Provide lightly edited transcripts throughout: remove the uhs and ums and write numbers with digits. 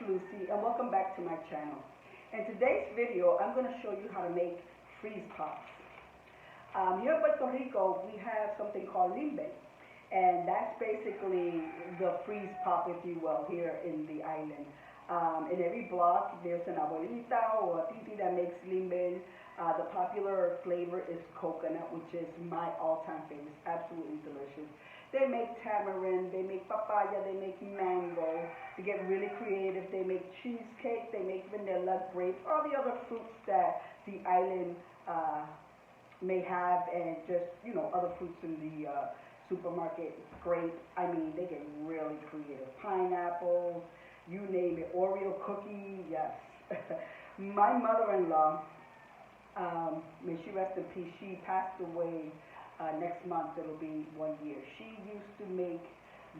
Lucy, and welcome back to my channel. In today's video, I'm going to show you how to make freeze pops. Here in Puerto Rico, we have something called limbo, and that's basically the freeze pop, if you will, here in the island. In every block, there's an abuelita or a titi that makes limbo. The popular flavor is coconut, which is my all-time favorite. It's absolutely delicious. They make tamarind, they make papaya, they make mango. They get really creative. They make cheesecake, they make vanilla, grapes, all the other fruits that the island may have, and just, you know, other fruits in the supermarket. Grapes, I mean, they get really creative. Pineapples, you name it. Oreo cookie, yes. My mother-in-law, may she rest in peace, she passed away next month. It'll be 1 year. She used to make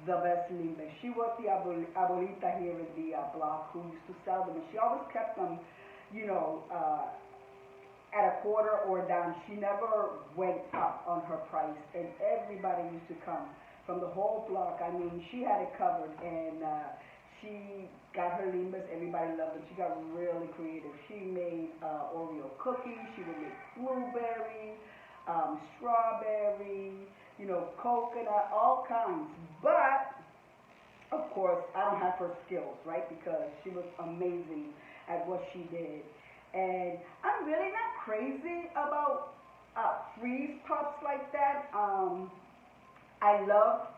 the best limbo. She was the abuelita here in the block who used to sell them, and she always kept them, you know, at a quarter or a dime. She never went up on her price, and everybody used to come from the whole block. I mean, she had it covered, and she got her limbas. Everybody loved them. She got really creative. She made Oreo cookies. She would make blueberry, strawberry, you know, coconut, all kinds. But, of course, I don't have her skills, right? Because she was amazing at what she did. And I'm really not crazy about freeze pops like that. I love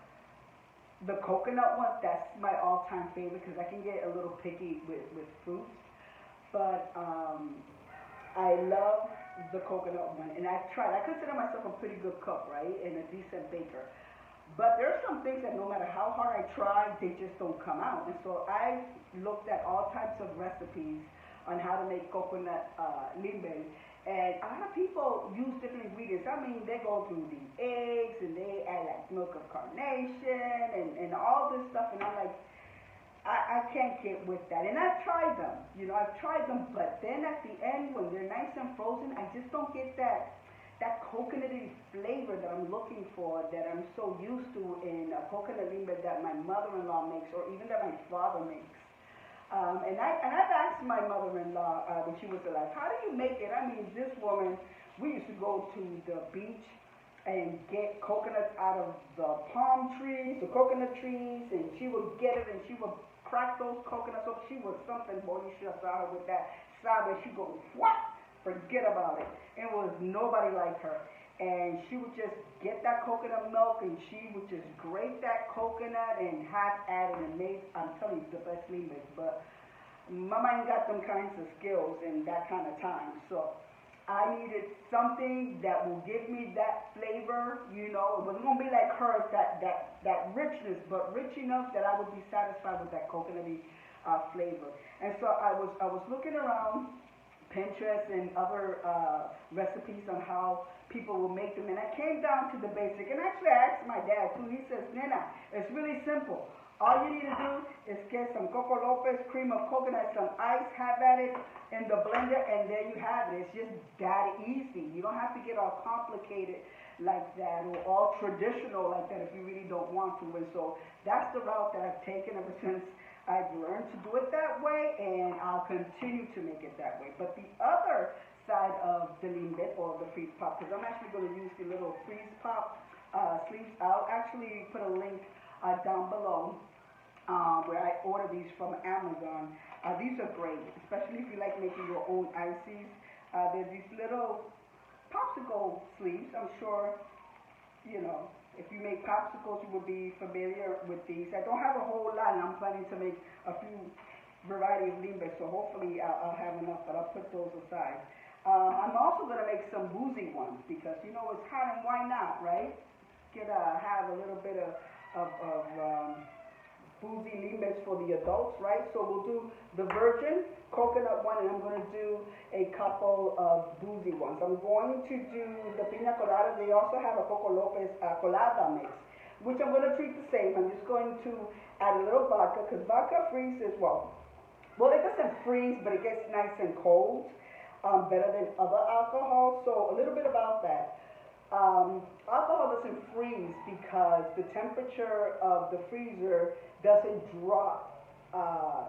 the coconut one. That's my all-time favorite because I can get a little picky with fruits. But I love the coconut one, and I've tried. I consider myself a pretty good cook, right, and a decent baker. But there are some things that no matter how hard I try, they just don't come out. And so I looked at all types of recipes on how to make coconut limbo. And a lot of people use different ingredients. I mean, they go through the eggs, and they add like milk of carnation and all this stuff. And I'm like, I can't get with that. And I've tried them, you know, I've tried them, but then at the end, when they're nice and frozen, I just don't get that coconutty flavor that I'm looking for, that I'm so used to in a coconut limbo that my mother-in-law makes, or even that my father makes. And I've asked my mother-in-law when she was alive, how do you make it? I mean, this woman, we used to go to the beach and get coconuts out of the palm trees, the coconut trees, and she would get it and she would crack those coconuts up. She was something, boy, you should have saw her with that sour. She goes, what? Forget about it. It was nobody like her. And she would just get that coconut milk, and she would just grate that coconut and have at it and make, I'm telling you, the best limos. But Mama ain't got them kinds of skills and that kind of time. So I needed something that will give me that flavor, you know. It wasn't going to be like hers, that richness, but rich enough that I would be satisfied with that coconutty flavor. And so I was looking around Pinterest and other recipes on how people will make them, and I came down to the basic. And actually I asked my dad too. He says, Nena, it's really simple. All you need to do is get some coco Lopez, cream of coconut, some ice, have at it in the blender, and there you have it. It's just that easy. You don't have to get all complicated like that, or all traditional like that if you really don't want to. And so that's the route that I've taken ever since I've learned to do it that way, and I'll continue to make it that way. But the other side of the limbo, or the freeze pop, because I'm actually going to use the little freeze pop sleeves. I'll actually put a link down below where I order these from Amazon. These are great, especially if you like making your own ices. There's these little popsicle sleeves. I'm sure, you know, if you make popsicles, you will be familiar with these. I don't have a whole lot, and I'm planning to make a few variety of limbos, so hopefully I'll have enough, but I'll put those aside. I'm also going to make some boozy ones, because, you know, it's hot, and why not, right? Have a little bit of boozy limbos for the adults, right? So we'll do the virgin coconut one, and I'm going to do a couple of boozy ones. I'm going to do the Piña colada. They also have a coco Lopez colada mix, which I'm going to treat the same. I'm just going to add a little vodka, because vodka freezes, well, it doesn't freeze, but it gets nice and cold, better than other alcohol. So a little bit about that. Alcohol doesn't freeze because the temperature of the freezer doesn't drop uh,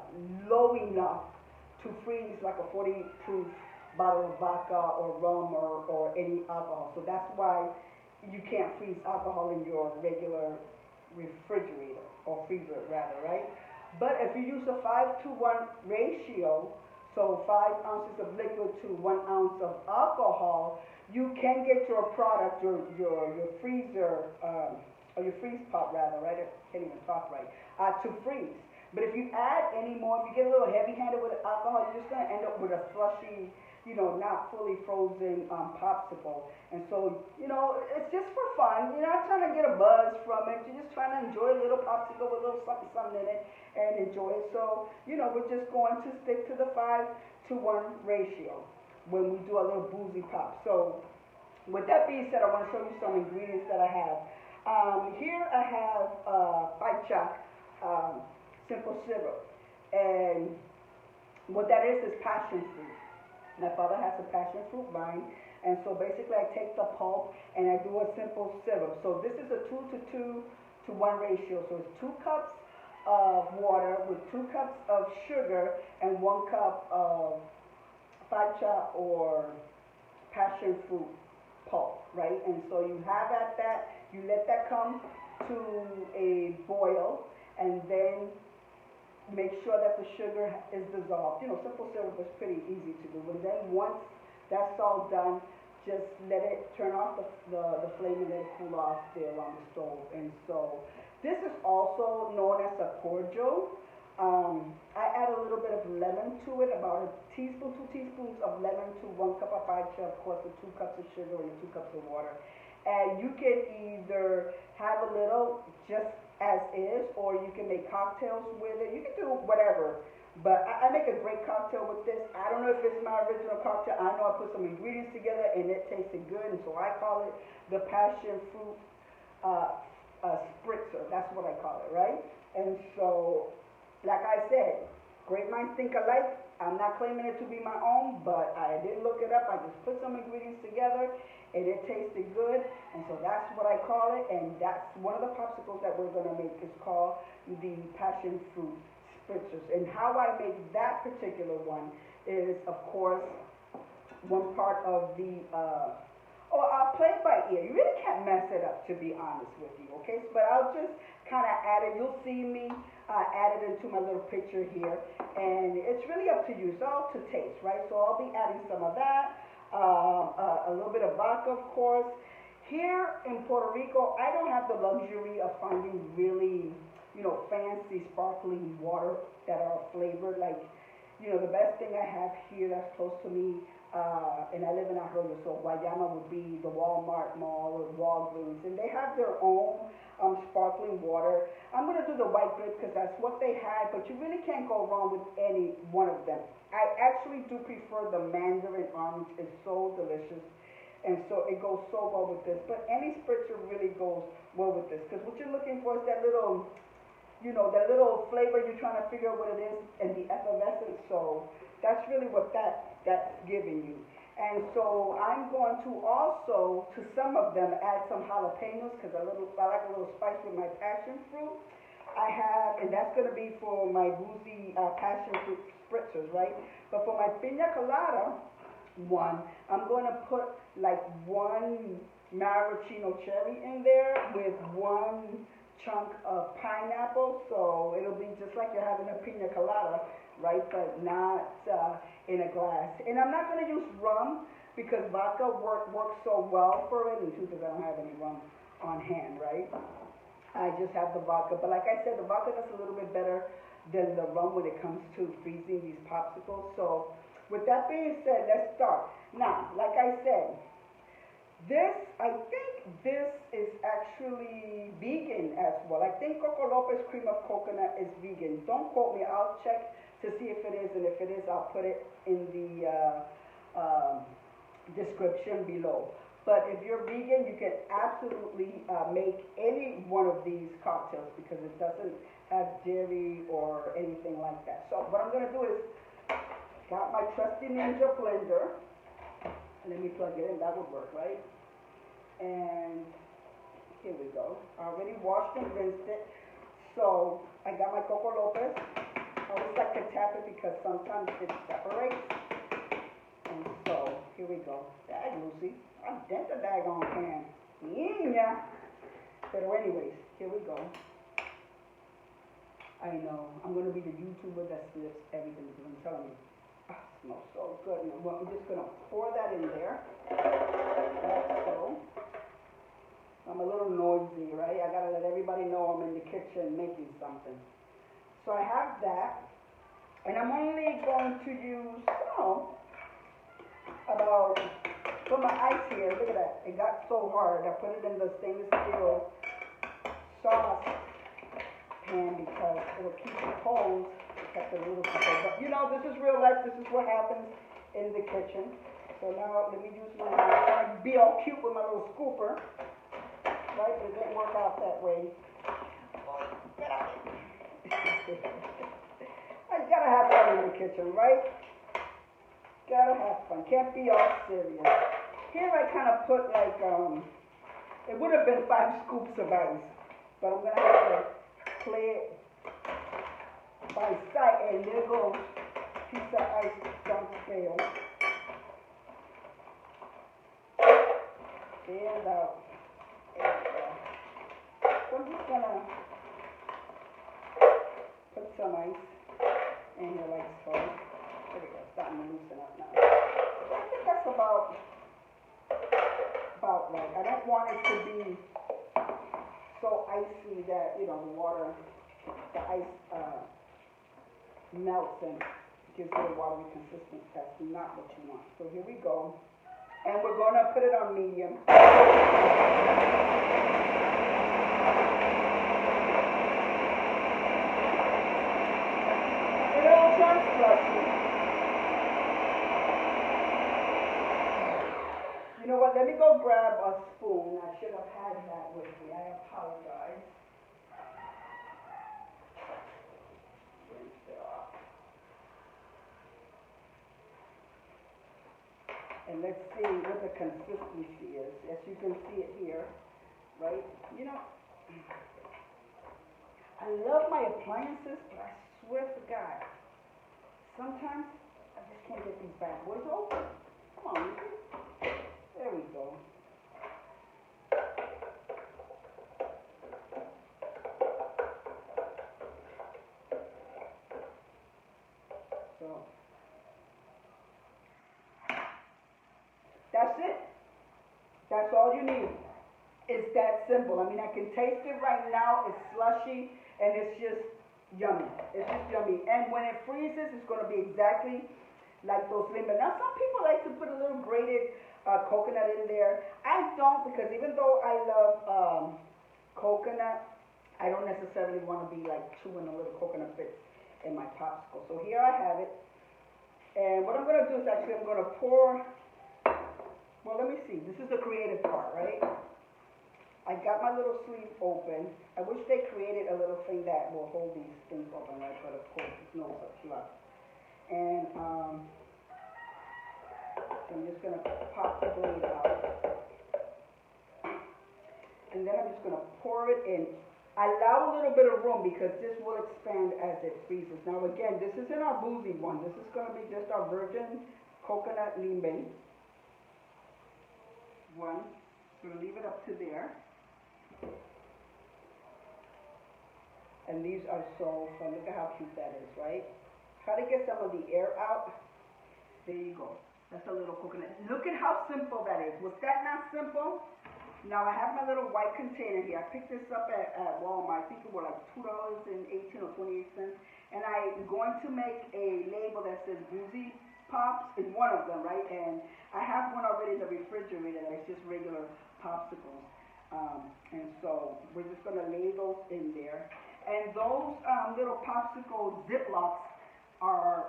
low enough to freeze like a 40 proof bottle of vodka or rum or any alcohol. So that's why you can't freeze alcohol in your regular refrigerator or freezer rather, right? But if you use a 5-to-1 ratio, so 5 ounces of liquid to 1 ounce of alcohol, you can get your product, your freezer, or your freeze pot rather, right? I can't even talk right, to freeze. But if you add any more, if you get a little heavy-handed with alcohol, you're just going to end up with a slushy, not fully frozen popsicle. And so, it's just for fun. You're not trying to get a buzz from it. You're just trying to enjoy a little popsicle with a little something, something in it and enjoy it. So, we're just going to stick to the 5-to-1 ratio when we do a little boozy pop. So, with that being said, I want to show you some ingredients that I have. Here I have Piña, simple syrup. And what that is passion fruit. My father has a passion fruit vine, and so basically I take the pulp and I do a simple syrup. So this is a 2-to-1 ratio. So it's 2 cups of water with 2 cups of sugar and 1 cup of Piña or passion fruit pulp, right? And so you have at that, you let that come to a boil, and then make sure that the sugar is dissolved. Simple syrup is pretty easy to do. And then once that's all done, just let it turn off the flame and let it cool off there on the stove. And so this is also known as a cordial. I add a little bit of lemon to it, about a teaspoon, 2 teaspoons of lemon to 1 cup of Piña, of course, with 2 cups of sugar and 2 cups of water. And you can either have a little just as is, or you can make cocktails with it. You can do whatever, but I make a great cocktail with this. I don't know if it's my original cocktail. I know I put some ingredients together and it tasted good, and so I call it the passion fruit spritzer. That's what I call it, right? And so, like I said, great minds think alike. I'm not claiming it to be my own, but I did look it up. I just put some ingredients together, and it tasted good, and so that's what I call it, and that's one of the popsicles that we're going to make. Is called the passion fruit spritzers. And how I make that particular one is, of course, 1 part of the, I'll play it by ear. You really can't mess it up, to be honest with you, okay? But I'll just kind of add it. You'll see me add it into my little picture here, and it's really up to you. It's all to taste, right? So I'll be adding some of that, a little bit of vodka, of course. Here in Puerto Rico, I don't have the luxury of finding really, fancy sparkling water that are flavored. Like, the best thing I have here that's close to me, and I live in Arroyo, so Guayama would be the Walmart mall or Walgreens, and they have their own sparkling water. I'm going to do the white grape because that's what they had, but you really can't go wrong with any one of them. I actually do prefer the mandarin orange. It's so delicious, and so it goes so well with this. But any spritzer really goes well with this, because what you're looking for is that little, that little flavor. You're trying to figure out what it is and the effervescence. So that's really what that's giving you. And so I'm going to also, to some of them, add some jalapeños, because I like a little spice with my passion fruit. I have, and that's going to be for my Boozy passion fruit spritzers, right? But for my Piña colada one, I'm going to put like 1 maraschino cherry in there with 1 chunk of pineapple. So it'll be just like you're having a Piña colada, right? But not in a glass. And I'm not going to use rum because vodka works so well for it, and because I don't have any rum on hand, right? I just have the vodka. But like I said, the vodka does a little bit better than the rum when it comes to freezing these popsicles. So with that being said, let's start. Now, like I said, I think this is actually vegan as well. I think Coco Lopez cream of coconut is vegan. Don't quote me. I'll check to see if it is, and if it is, I'll put it in the description below. But if you're vegan, you can absolutely make any one of these cocktails because it doesn't have dairy or anything like that. So what I'm going to do is, got my trusty Ninja blender. Let me plug it in. That would work, right? And here we go. I already washed and rinsed it. So I got my Coco Lopez. tap it because sometimes it separates. And so, here we go. Dag, Lucy. I dent the daggone can. Yeah. But anyways, here we go. I know. I'm going to be the YouTuber that sniffs everything. I'm telling you. Ah, it smells so good. And I'm just going to pour that in there. Like so. I'm a little noisy, right? I got to let everybody know I'm in the kitchen making something. So I have that. And I'm only going to use, about, for my ice here, look at that. It got so hard. I put it in the stainless steel sauce pan because it'll keep it cold. Kept it a little couple. But you know, this is real life. This is what happens in the kitchen. So now let me use my, I'm trying to be all cute with my little scooper. Right? But it didn't work out that way. Get out of here. You gotta have fun in the kitchen, right? Gotta have fun. Can't be all serious. Here I kind of put like, it would have been 5 scoops of ice. But I'm gonna have to play it by sight, and there goes a piece of ice don't fail. And out. There we go. So I'm just gonna put some ice in here like so. There we go. Starting to loosen up now. So I think that's about right. I don't want it to be so icy that, you know, the water, the ice melts and gives it a watery consistency. That's not what you want. So here we go. And we're going to put it on medium. It'll turn slushy. You know what? Let me go grab a spoon. I should have had that with me. I apologize. And let's see what the consistency is. As you can see it here, right? You know, I love my appliances, but I swear to God, sometimes I just can't get these bad boys open. Come on, there we go. So that's it. That's all you need. It's that simple. I mean, I can taste it right now. It's slushy, and it's just yummy. It's just yummy. And when it freezes, it's going to be exactly like those limbo. Now, some people like to put a little grated coconut in there. I don't, because even though I love coconut, I don't necessarily want to be like chewing a little coconut bits in my popsicle. So here I have it. And what I'm going to do is actually I'm going to pour. Well, let me see. This is the creative part, right? I got my little sleeve open. I wish they created a little thing that will hold these things open, right? But of course, it's no such luck. And so I'm just going to pop the blade out. And then I'm just going to pour it in. I allow a little bit of room because this will expand as it freezes. Now again, this isn't our Boozy one. This is going to be just our virgin coconut limbo one. I'm going to leave it up to there. And these are so fun. Look at how cute that is, right? Try to get some of the air out. There you go. That's a little coconut. Look at how simple that is. Was that not simple? Now I have my little white container here. I picked this up at Walmart. I think it was like $2.18 or 28 cents. And I'm going to make a label that says Boozy Pops in one of them, right? And I have one already in the refrigerator. It's just regular popsicles. And so we're just going to lay those in there. And those little popsicle Ziplocs are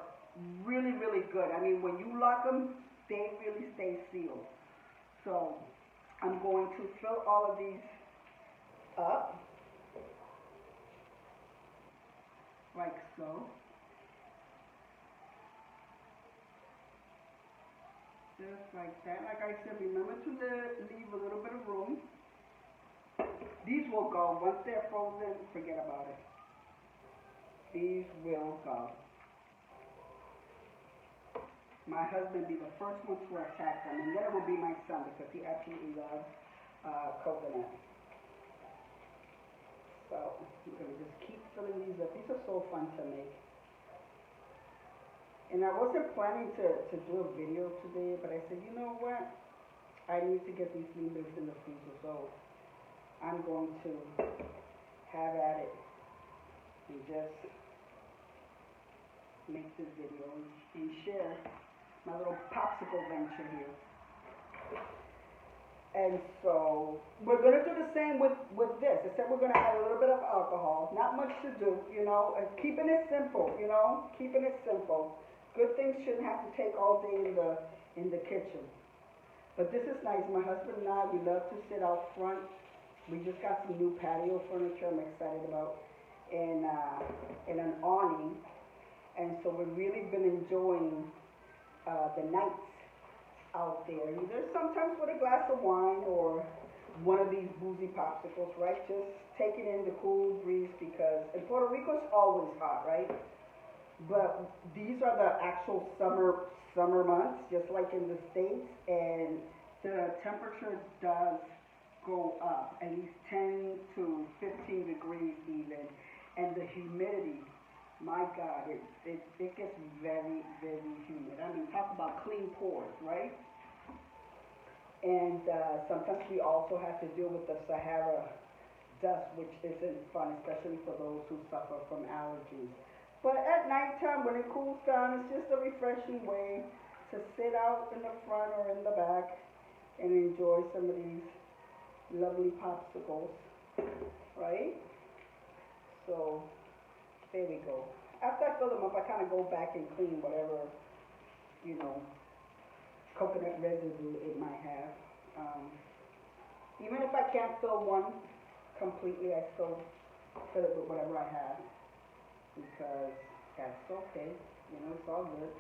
really, really good. I mean, when you lock them, they really stay sealed. So I'm going to fill all of these up, like so. Just like that. Like I said, remember to leave a little bit of room. These will go. Once they're frozen, forget about it. These will go. my husband be the first one to attack them, and then it will be my son because he absolutely loves coconut. So I'm going to just keep filling these up. These are so fun to make. And I wasn't planning to do a video today, but I said, you know what? I need to get these limbos in the freezer, so I'm going to have at it and just make this video and share my little popsicle venture here. And so we're going to do the same with this, except we're going to add a little bit of alcohol. Not much to do, you know, and keeping it simple, you know, keeping it simple. Good things shouldn't have to take all day in the kitchen. But this is nice. My husband and I, we love to sit out front. We just got some new patio furniture I'm excited about, and an awning. And so we've really been enjoying the nights out there. Either sometimes with a glass of wine or one of these boozy popsicles, right? Just taking in the cool breeze because in Puerto Rico it's always hot, right? But these are the actual summer months, just like in the States, and the temperature does go up at least 10 to 15 degrees even, and the humidity, my God, it gets very, very humid. I mean, talk about clean pores, right? And sometimes we also have to deal with the Sahara dust, which isn't fun, especially for those who suffer from allergies. But at nighttime, when it cools down, it's just a refreshing way to sit out in the front or in the back and enjoy some of these lovely popsicles, right? So there we go. After I fill them up, I kind of go back and clean whatever, you know, coconut residue it might have. Even if I can't fill one completely, I still fill it with whatever I have, because that's okay, you know, it's all good.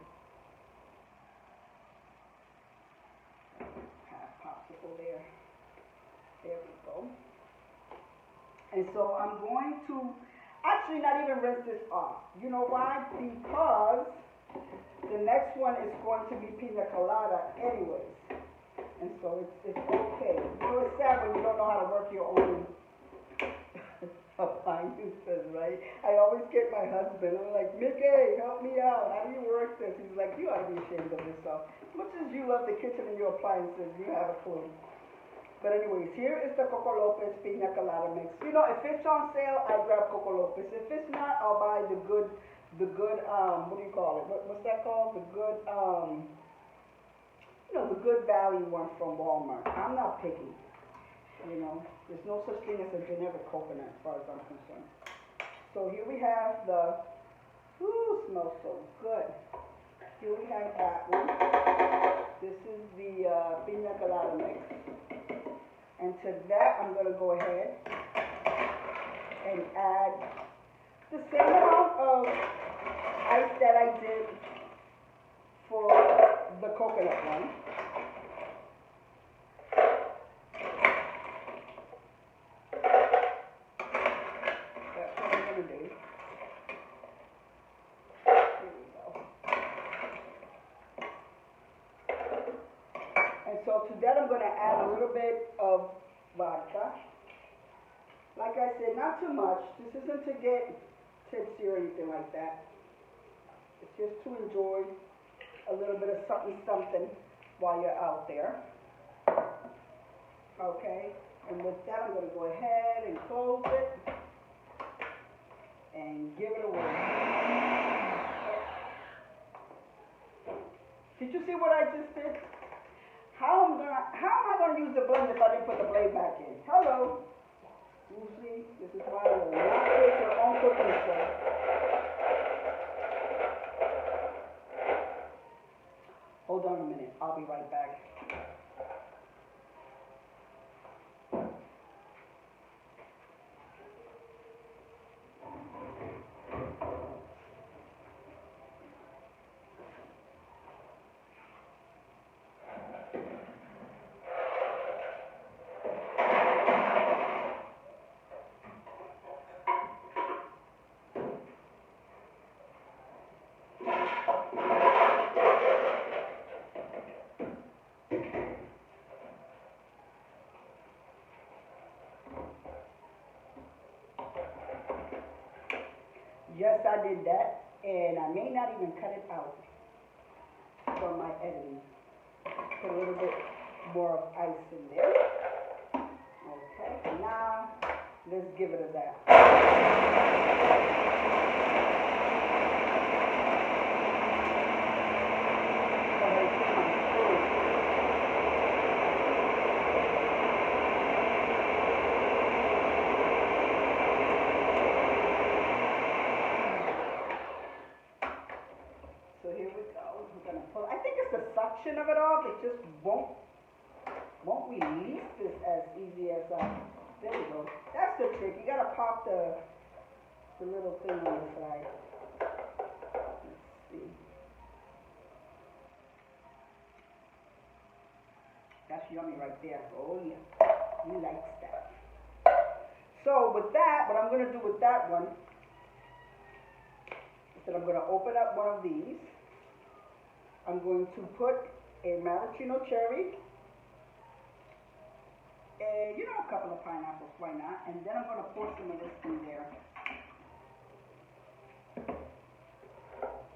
Half popsicle there. There we go. And so I'm going to actually not even rinse this off. You know why? Because the next one is going to be pina colada anyways. And so it's okay. You know, it's sad when you don't know how to work your own appliances, right? I always get my husband, I'm like, Mickey, help me out. How do you work this? He's like, you ought to be ashamed of yourself. As much as you love the kitchen and your appliances, you have a clue. But anyways, here is the Coco Lopez Pina Colada mix. You know, if it's on sale, I grab Coco Lopez. If it's not, I'll buy the good, what do you call it? What's that called? The good, you know, the good value one from Walmart. I'm not picky. You know, there's no such thing as a generic coconut as far as I'm concerned. So here we have the, ooh, smells so good. Here we have that one. This is the Pina Colada mix. And to that, I'm going to go ahead and add the same amount of ice that I did for the coconut one. That's what I'm going to do. Here we go. And so to that, I'm going to add a little bit of vodka. Like I said, not too much. This isn't to get tipsy or anything like that. It's just to enjoy a little bit of something while you're out there. Okay? And with that, I'm going to go ahead and close it and give it away. Did you see what I just did? How am I going to use the blender if I didn't put the blade back in? Hello. Boozy, this is why you will not take your own cooking show. Hold on a minute. I'll be right back. Yes, I did that, and I may not even cut it out from my editing. Put a little bit more of ice in there. Okay, now let's give it a that. So here we go. We're gonna pull. I think it's the suction of it all. It just won't release this as easy as there we go. That's the trick. You gotta pop the little thing on the side. Let's see. That's yummy right there. Oh yeah. He likes that. So with that, what I'm gonna do with that one is that I'm gonna open up one of these. I'm going to put a maraschino cherry. You know, a couple of pineapples, why not? And then I'm going to pour some of this in there.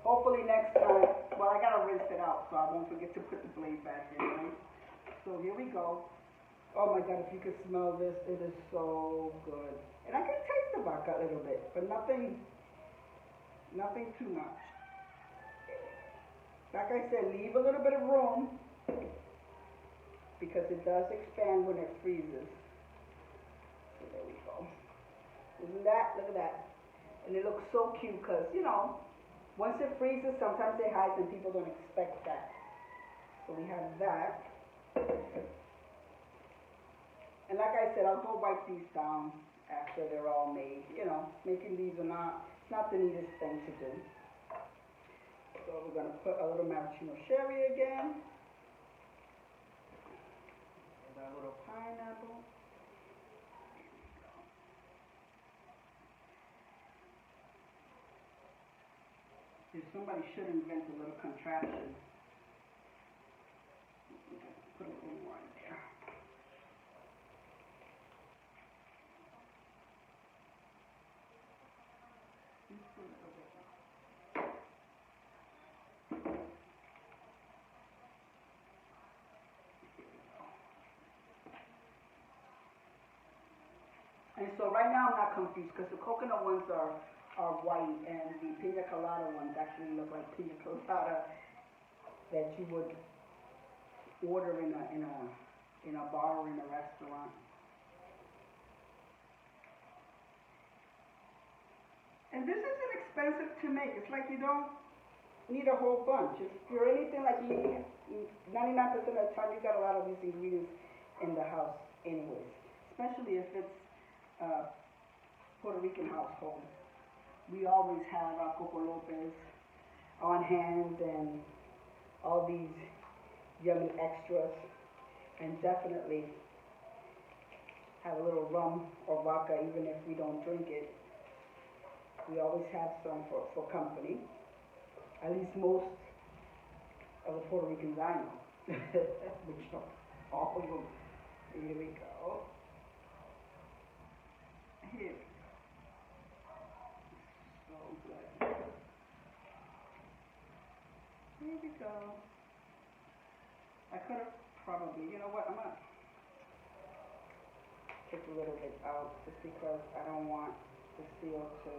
Hopefully next time, well, I got to rinse it out so I won't forget to put the blade back in, right? So here we go. Oh my God, if you could smell this, it is so good. And I can taste the vodka a little bit, but nothing too much. Like I said, leave a little bit of room, because it does expand when it freezes. So there we go. Isn't that? Look at that. And it looks so cute because, you know, once it freezes, sometimes it hides and people don't expect that. So we have that. And like I said, I'll go wipe these down after they're all made. You know, making these are not the neatest thing to do. So we're going to put a little maraschino cherry again. A little pineapple. If somebody should invent a little contraption. Put a little more in there. Just a little bit. And so right now I'm not confused because the coconut ones are white and the Pina colada ones actually look like Pina colada that you would order in a bar or in a restaurant. And this isn't expensive to make. It's like you don't need a whole bunch. If you're anything like me, 99% of the time you got a lot of these ingredients in the house anyways, especially if it's Puerto Rican household. We always have our coco Lopez on hand and all these yummy extras, and definitely have a little rum or vodka even if we don't drink it. We always have some for company, at least most of the Puerto Ricans I know, which don't all of them. Here we go. Here we go. So good. Here we go. I could have probably, you know what, I'm going to take a little bit out just because I don't want the seal to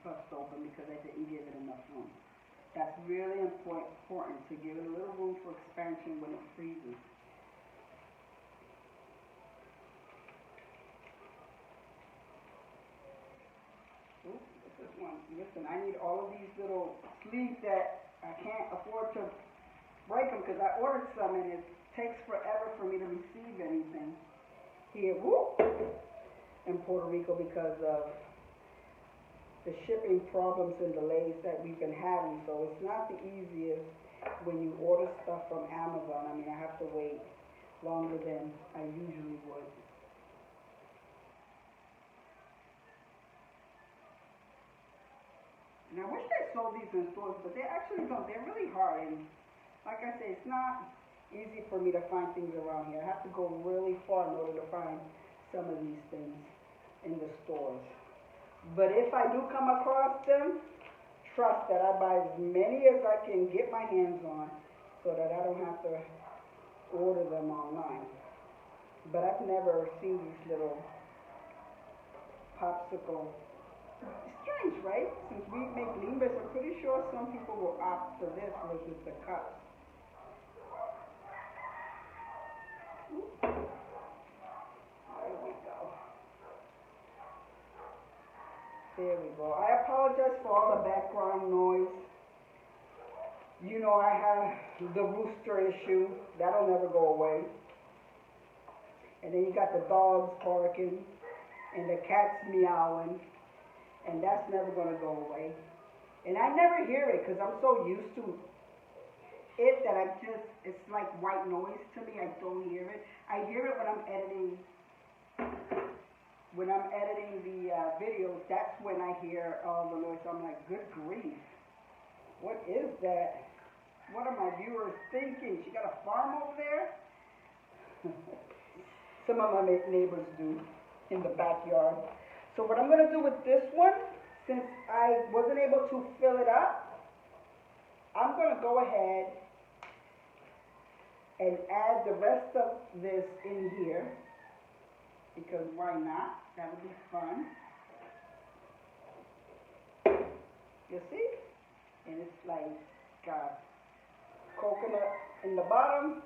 bust open because I didn't give it enough room. That's really important to give it a little room for expansion when it freezes. Ooh, this is one. Listen, I need all of these little sleeves that I can't afford to break them because I ordered some and it takes forever for me to receive anything here in Puerto Rico because of the shipping problems and delays that we've been having. So it's not the easiest when you order stuff from Amazon. I mean, I have to wait longer than I usually would. And I wish they sold these in stores, but they actually don't. They're really hard. And like I say, it's not easy for me to find things around here. I have to go really far in order to find some of these things. in the stores. But if I do come across them, trust that I buy as many as I can get my hands on so that I don't have to order them online. But I've never seen these little popsicle. It's strange, right? Since we make limbos, I'm pretty sure some people will opt for this versus the cups. There we go. There we go. I apologize for all the background noise. You know I have the rooster issue. That'll never go away. And then you got the dogs barking and the cats meowing. And that's never going to go away. And I never hear it because I'm so used to it that it's like white noise to me. I don't hear it. I hear it when I'm editing. When I'm editing the videos, that's when I hear all the noise. I'm like, good grief. What is that? What are my viewers thinking? She got a farm over there? Some of my neighbors do in the backyard. So what I'm going to do with this one, since I wasn't able to fill it up, I'm going to go ahead and add the rest of this in here, because why not? That would be fun. You see? And it's like got coconut in the bottom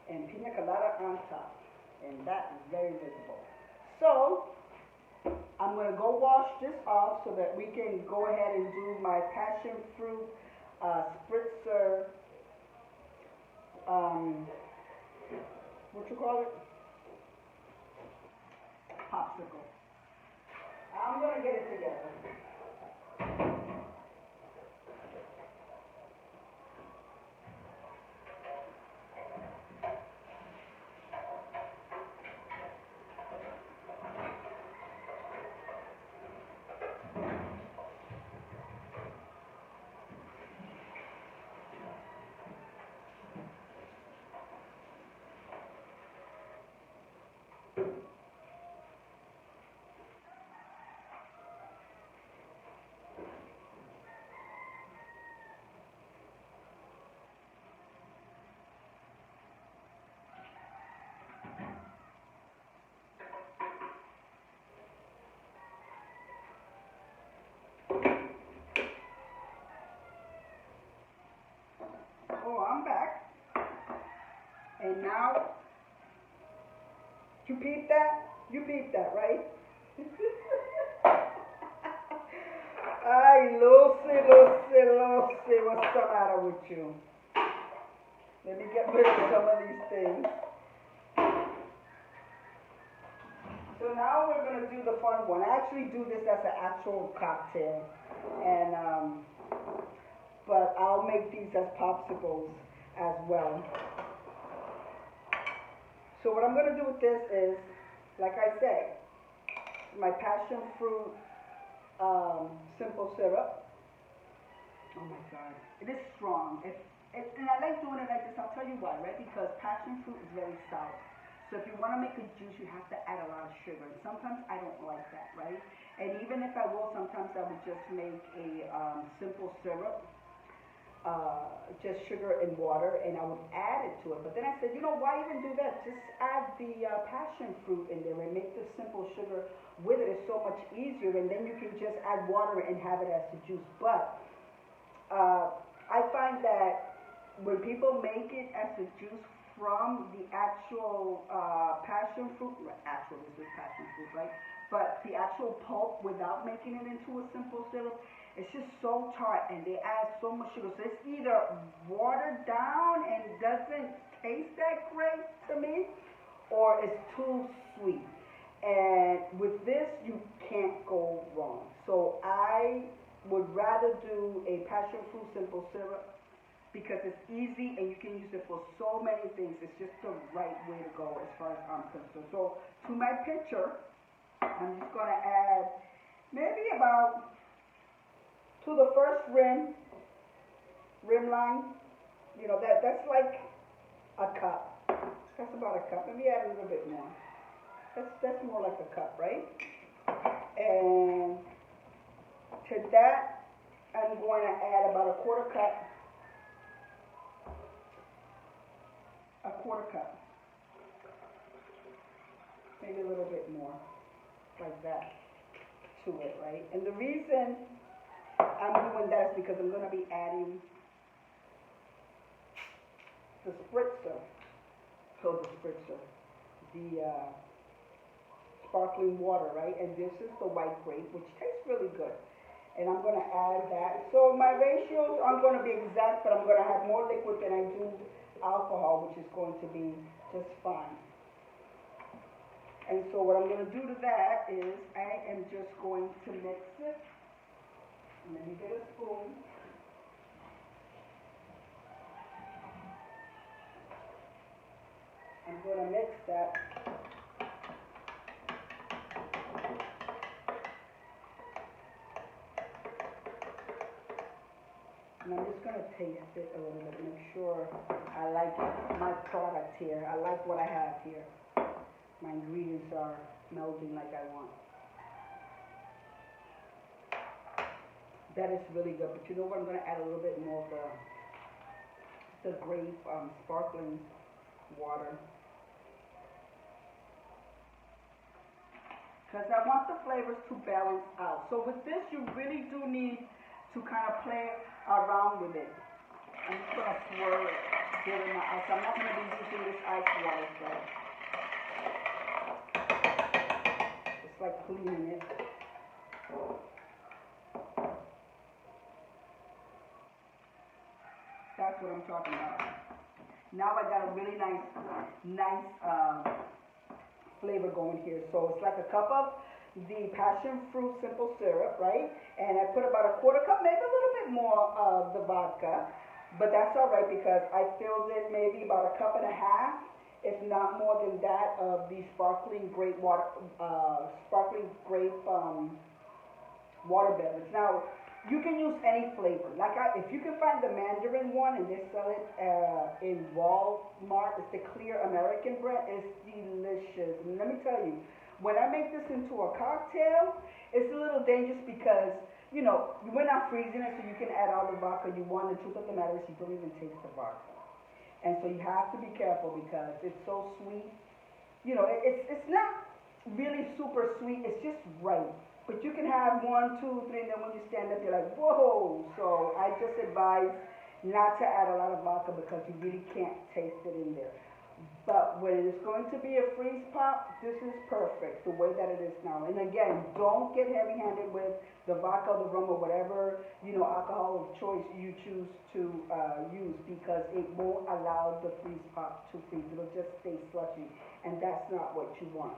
and piña colada on top. And that is very visible. So I'm going to go wash this off so that we can go ahead and do my passion fruit spritzer, what you call it? Popsicle. I'm going to get it together. Oh, I'm back. And now, you peeped that? You peeped that, right? Ay, Lucy, what's the matter with you? Let me get rid of some of these things. So now we're going to do the fun one. I actually do this as an actual cocktail. And, but I'll make these as popsicles as well. So what I'm going to do with this is, like I said, my passion fruit simple syrup. Oh my God, it is strong. And I like doing it like this. I'll tell you why, right? Because passion fruit is very sour. So if you want to make a juice, you have to add a lot of sugar. And sometimes I don't like that, right? And even if I will, sometimes I would just make a simple syrup. Just sugar and water, and I would add it to it. But then I said, you know, why even do that? Just add the passion fruit in there and make the simple sugar with it. It's so much easier, and then you can just add water and have it as the juice. But I find that when people make it as a juice from the actual passion fruit, this is passion fruit, right? But the actual pulp without making it into a simple syrup, it's just so tart, and they add so much sugar. So it's either watered down and doesn't taste that great to me, or it's too sweet. And with this, you can't go wrong. So I would rather do a passion fruit simple syrup because it's easy and you can use it for so many things. It's just the right way to go as far as I'm concerned. So to my pitcher, I'm just going to add maybe about to the first rim line, you know, that's like a cup. That's about a cup. Maybe add a little bit more. That's more like a cup, right? And to that, I'm going to add about a quarter cup, maybe a little bit more, like that, to it, right? And the reason I'm doing that is because I'm going to be adding the spritzer, the sparkling water, right? And this is the white grape, which tastes really good. And I'm going to add that. So my ratios aren't going to be exact, but I'm going to have more liquid than I do alcohol, which is going to be just fine. And so what I'm going to do to that is I am just going to mix it. Let me get a spoon. I'm going to mix that. And I'm just going to taste it a little bit, make sure I like my product here. I like what I have here. My ingredients are melding like I want. That is really good. But you know what? I'm going to add a little bit more of the grape sparkling water. Because I want the flavors to balance out. So with this, you really do need to kind of play around with it. I'm just going to swirl it here in my ice. I'm not going to be using this ice water, so it's like cleaning it. That's what I'm talking about. Now I got a really nice flavor going here. So it's like a cup of the passion fruit simple syrup, right? And I put about a quarter cup, maybe a little bit more of the vodka, but that's all right because I filled it maybe about a cup and a half, if not more than that, of the sparkling grape water, water beverage. Now, you can use any flavor. Like if you can find the mandarin one and they sell it in Walmart, it's the clear American brand. It's delicious. And let me tell you, when I make this into a cocktail, it's a little dangerous because, you know, we're not freezing it so you can add all the vodka you want. The truth of the matter is you don't even taste the vodka. And so you have to be careful because it's so sweet. You know, it's not really super sweet. It's just right. But you can have 1, 2, 3, and then when you stand up, you're like, whoa. So I just advise not to add a lot of vodka because you really can't taste it in there. But when it's going to be a freeze pop, this is perfect, the way that it is now. And again, don't get heavy-handed with the vodka, the rum, or whatever, you know, alcohol of choice you choose to use because it won't allow the freeze pop to freeze. It'll just stay slushy, and that's not what you want.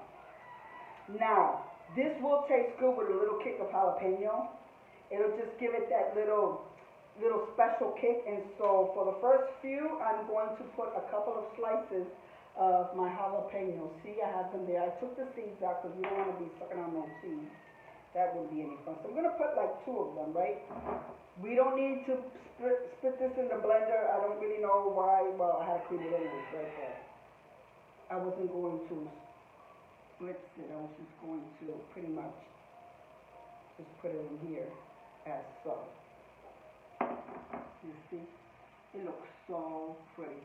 Now, this will taste good with a little kick of jalapeno. It'll just give it that little special kick. And so for the first few, I'm going to put a couple of slices of my jalapeno. See, I have them there. I took the seeds out because you don't want to be sucking on those seeds. That wouldn't be any fun. So I'm going to put like 2 of them, right? We don't need to split this in the blender. I don't really know why. Well, I had to clean it anyways, right there. I wasn't going to split it. I was just going to pretty much just put it in here as so. You see? It looks so pretty.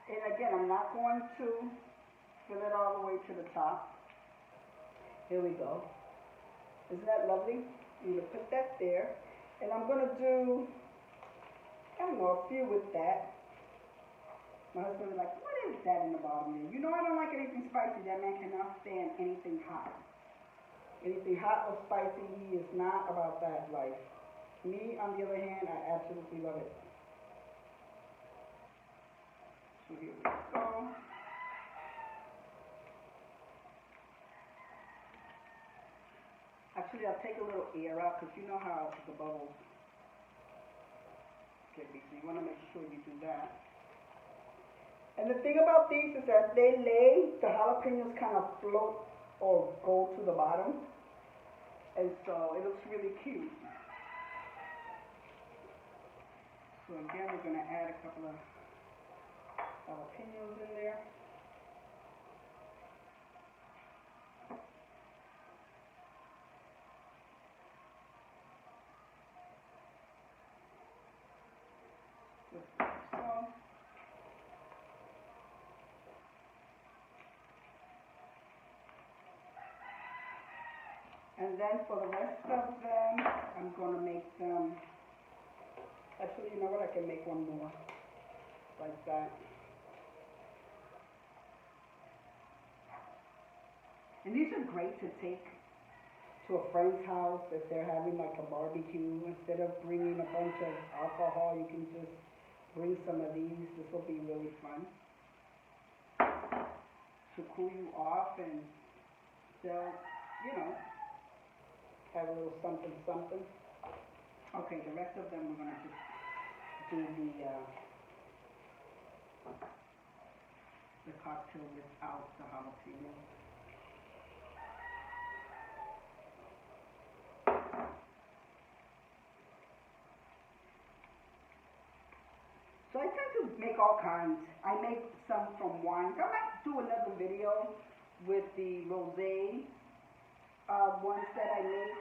And again, I'm not going to fill it all the way to the top. Here we go. Isn't that lovely? I'm going to put that there. And I'm going to do, I don't know, a few with that. My husband was like, what is that in the bottom there? You know I don't like anything spicy. That man cannot stand anything hot. Anything hot or spicy, he is not about that life. Me, on the other hand, I absolutely love it. So here we go. Actually, I'll take a little air out because you know how the bubbles can be. So you want to make sure you do that. And the thing about these is that they lay, the jalapenos kind of float or go to the bottom. And so it looks really cute. So again, we're going to add a couple of jalapenos in there. And then for the rest of them, I'm going to make them, actually, you know what, I can make one more, like that. And these are great to take to a friend's house if they're having like a barbecue. Instead of bringing a bunch of alcohol, you can just bring some of these. This will be really fun to cool you off and still, you know, have a little something, something. Okay, the rest of them we're going to just do the cocktail without the jalapeno. So I tend to make all kinds. I make some from wine. I might do another video with the rosé ones that I make.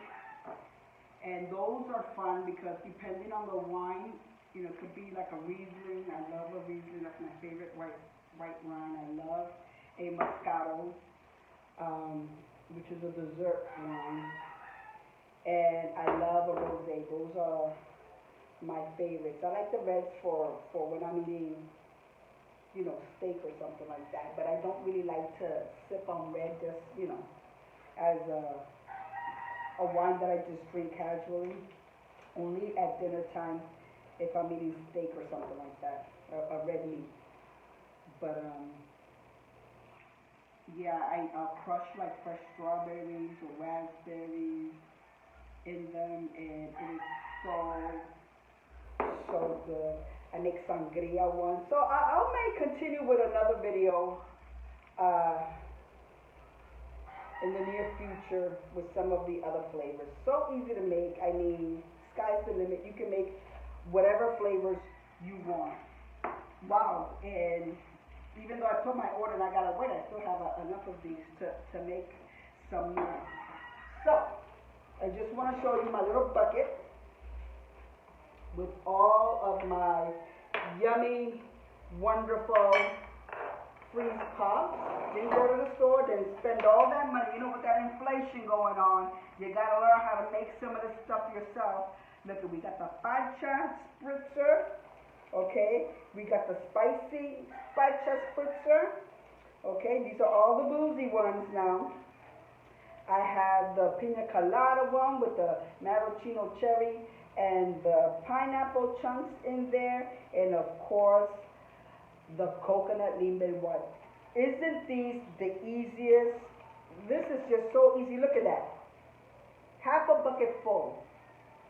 And those are fun because depending on the wine, you know, it could be like a Riesling. I love a Riesling. That's my favorite white wine. I love a Moscato, which is a dessert wine. And I love a rosé. Those are my favorites. I like the reds for when I'm eating, you know, steak or something like that. But I don't really like to sip on red, just, you know, as a wine that I just drink casually. Only at dinner time if I'm eating steak or something like that, a red meat. But yeah, I'll crush like fresh strawberries or raspberries in them, and it is so good. I make sangria one. So I may continue with another video in the near future with some of the other flavors. So easy to make. I mean, sky's the limit. You can make whatever flavors you want. Wow. And even though I put my order and I gotta wait, I still have enough of these to make some more. So I just want to show you my little bucket with all of my yummy, wonderful freeze pops. Didn't go to the store, didn't spend all that money. You know, with that inflation going on, you gotta learn how to make some of this stuff yourself. Look, we got the Piña spritzer, okay? We got the spicy Piña spritzer, okay? These are all the boozy ones now. I have the Piña colada one with the maraschino cherry and the pineapple chunks in there, and of course the coconut limbo one. Isn't these the easiest? This is just so easy. Look at that. Half a bucket full.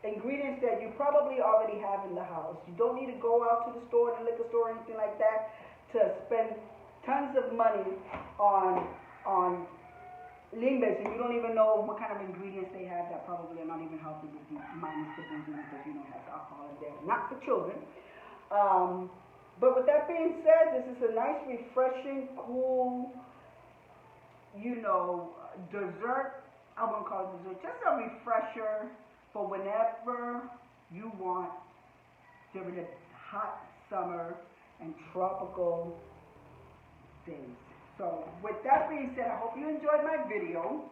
Ingredients that you probably already have in the house. You don't need to go out to the store, the liquor store, or anything like that to spend tons of money on limbos, and you don't even know what kind of ingredients they have that probably are not even healthy with you, minus the boozy, because you don't have alcohol in there. Not for children. But with that being said, this is a nice, refreshing, cool, you know, dessert. I won't call it dessert, just a refresher for whenever you want during the hot summer and tropical days. So with that being said, I hope you enjoyed my video.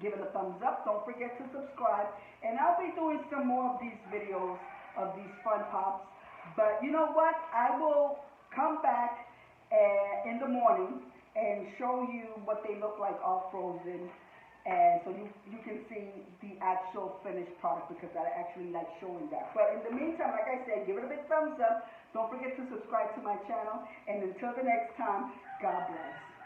Give it a thumbs up. Don't forget to subscribe. And I'll be doing some more of these videos of these fun pops. But you know what? I will come back in the morning and show you what they look like all frozen. And so you can see the actual finished product, because I actually like showing that. But in the meantime, like I said, give it a big thumbs up. Don't forget to subscribe to my channel. And until the next time, God bless.